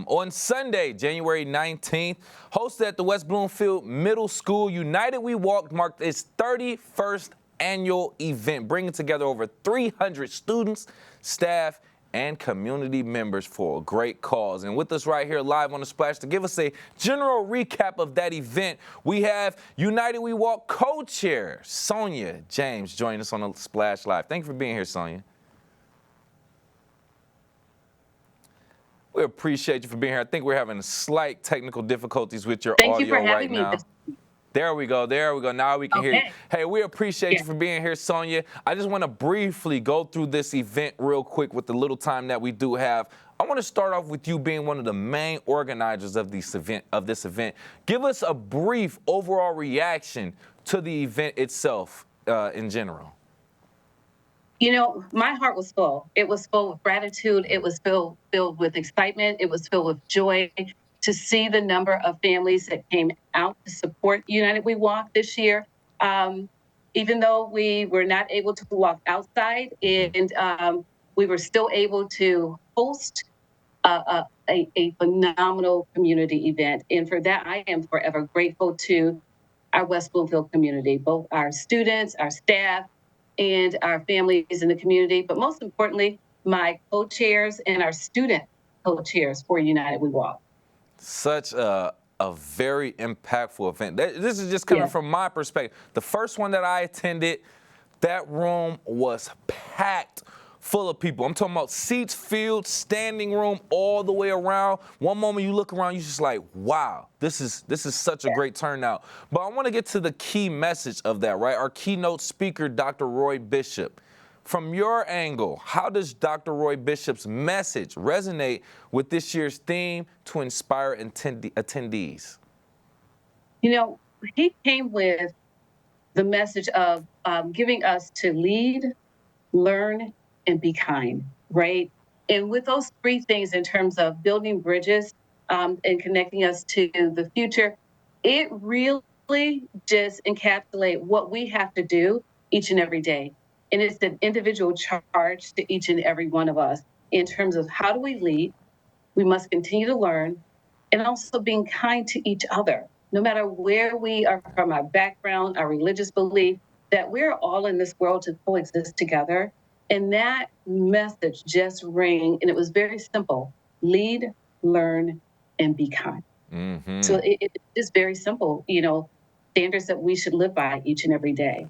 On Sunday, January 19th, hosted at the West Bloomfield Middle School, United We Walk marked its 31st annual event, bringing together over 300 students, staff, and community members for a great cause. And with us right here live on the Splash to give us a general recap of that event, we have United We Walk co-chair Sonia James joining us on the Splash Live. Thank you for being here, Sonia. We appreciate you for being here. I think we're having slight technical difficulties with your audio right now. There we go. Now we can hear you. Hey, we appreciate you for being here, Sonia. I just want to briefly go through this event real quick with the little time that we do have. I want to start off with you being one of the main organizers of this event. Give us a brief overall reaction to the event itself in general. You know, my heart was full. It was full with gratitude. It was filled with excitement. It was filled with joy to see the number of families that came out to support United We Walk this year. Even though we were not able to walk outside, and we were still able to host a phenomenal community event. And for that, I am forever grateful to our West Bloomfield community, both our students, our staff, and our families in the community, but most importantly, my co-chairs and our student co-chairs for United We Walk. Such a very impactful event. This is just coming from my perspective. The first one that I attended, that room was packed full of people. I'm talking about seats filled, standing room all the way around. One moment you look around, you're just like, wow, this is such a great turnout. But I want to get to the key message of that, right? Our keynote speaker, Dr. Roy Bishop. From your angle, how does Dr. Roy Bishop's message resonate with this year's theme to inspire attendees? You know, he came with the message of giving us to lead, learn, and be kind, right? And with those three things in terms of building bridges and connecting us to the future, it really just encapsulates what we have to do each and every day. And it's an individual charge to each and every one of us in terms of how do we lead, we must continue to learn, and also being kind to each other, no matter where we are from, our background, our religious belief, that we're all in this world to coexist together. And that message just rang, and it was very simple: lead, learn, and be kind. Mm-hmm. So it is very simple, you know, standards that we should live by each and every day.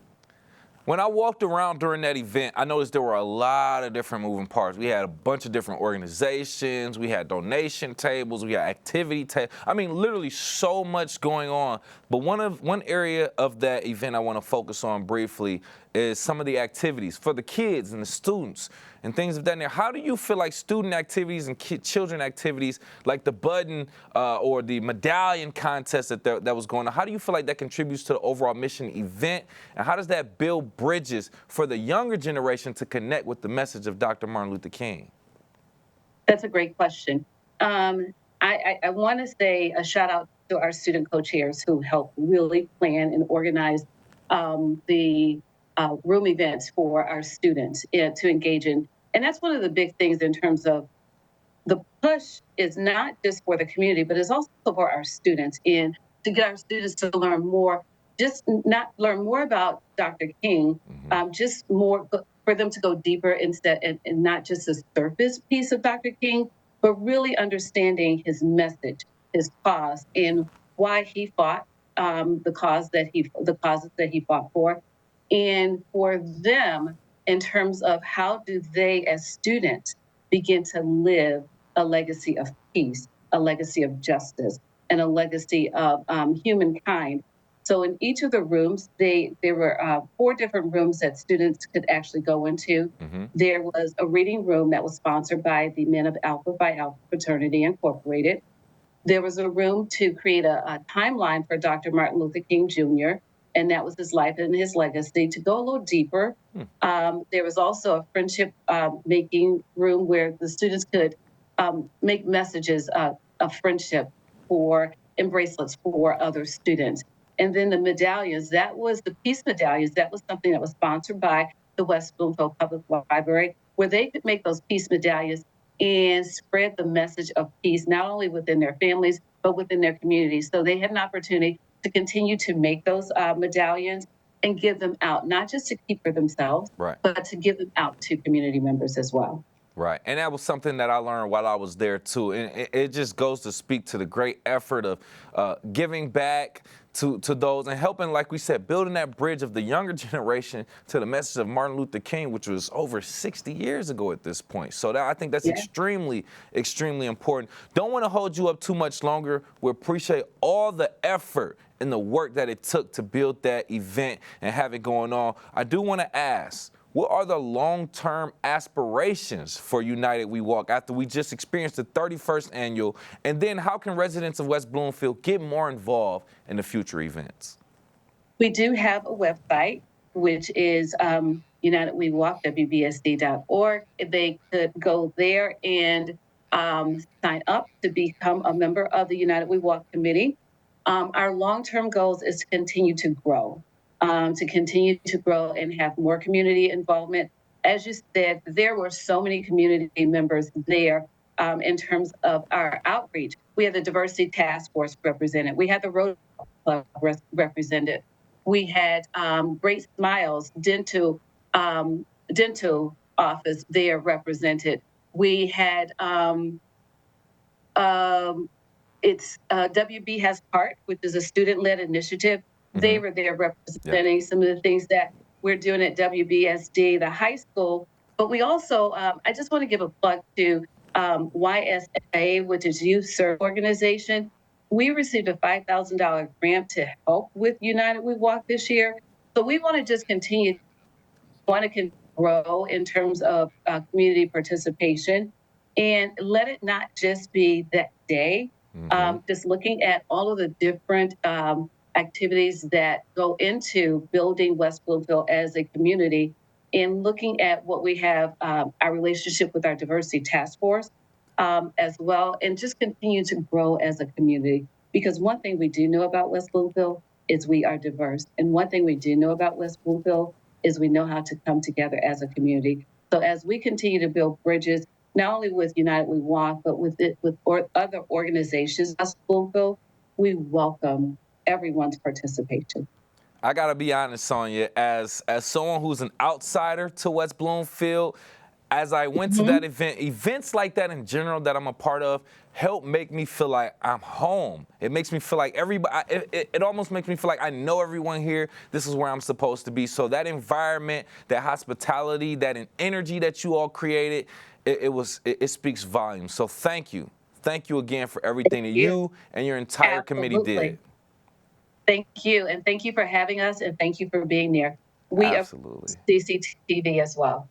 When I walked around during that event, I noticed there were a lot of different moving parts. We had a bunch of different organizations. We had donation tables. We had activity tables. I mean, literally so much going on. But one area of that event I want to focus on briefly is some of the activities for the kids and the students and things of that nature. How do you feel like student activities and children activities, like the button or the medallion contest that was going on, how do you feel like that contributes to the overall mission event? And how does that build bridges for the younger generation to connect with the message of Dr. Martin Luther King? That's a great question. I want to say a shout out to our student co-chairs who helped really plan and organize the room events for our students to engage in. And that's one of the big things in terms of the push is not just for the community, but it's also for our students, and to get our students to learn more, just not learn more about Dr. King, just more for them to go deeper instead, and not just the surface piece of Dr. King, but really understanding his message, his cause, and why he fought the causes that he fought for. And for them, in terms of how do they, as students, begin to live a legacy of peace, a legacy of justice, and a legacy of humankind. So in each of the rooms, there were 4 different rooms that students could actually go into. Mm-hmm. There was a reading room that was sponsored by the Men of Alpha Phi Alpha Fraternity Incorporated. There was a room to create a timeline for Dr. Martin Luther King Jr., and that was his life and his legacy. To go a little deeper, there was also a friendship making room where the students could make messages of friendship and bracelets for other students. And then the medallions, that was the peace medallions. That was something that was sponsored by the West Bloomfield Public Library, where they could make those peace medallions and spread the message of peace, not only within their families, but within their communities. So they had an opportunity to continue to make those medallions and give them out, not just to keep for themselves, Right. but to give them out to community members as well. Right, and that was something that I learned while I was there too, and it just goes to speak to the great effort of giving back to those and helping, like we said, building that bridge of the younger generation to the message of Martin Luther King, which was over 60 years ago at this point. So I think that's Yeah. extremely, extremely important. Don't want to hold you up too much longer. We appreciate all the effort and the work that it took to build that event and have it going on. I do want to ask, what are the long-term aspirations for United We Walk after we just experienced the 31st annual? And then how can residents of West Bloomfield get more involved in the future events? We do have a website, which is United We Walk, WBSD.org. They could go there and sign up to become a member of the United We Walk committee. Our long-term goals is to continue to grow. And have more community involvement. As you said, there were so many community members there in terms of our outreach. We had the diversity task force represented. We had the Rotary Club represented. We had Great Smiles dental office there represented. We had it's WB Has Heart, which is a student-led initiative. They were there representing some of the things that we're doing at WBSD, the high school. But we also, I just want to give a plug to YSA, which is Youth Service Organization. We received a $5,000 grant to help with United We Walk this year. So we want to just continue, grow in terms of community participation and let it not just be that day. Just looking at all of the different activities that go into building West Bloomfield as a community and looking at what we have, our relationship with our diversity task force as well, and just continue to grow as a community. Because one thing we do know about West Bloomfield is we are diverse. And one thing we do know about West Bloomfield is we know how to come together as a community. So as we continue to build bridges, not only with United We Walk, but with other organizations, West Bloomfield, we welcome everyone's participation. I gotta be honest, Sonia, as someone who's an outsider to West Bloomfield, as I went to that event, events like that in general that I'm a part of help make me feel like I'm home. It makes me feel like everybody, it almost makes me feel like I know everyone here. This is where I'm supposed to be. So that environment, that hospitality, that energy that you all created, it speaks volumes. So thank you. Thank you again for everything that you and your entire committee did. Thank you. And thank you for having us. And thank you for being there. We Absolutely. are CCTV as well.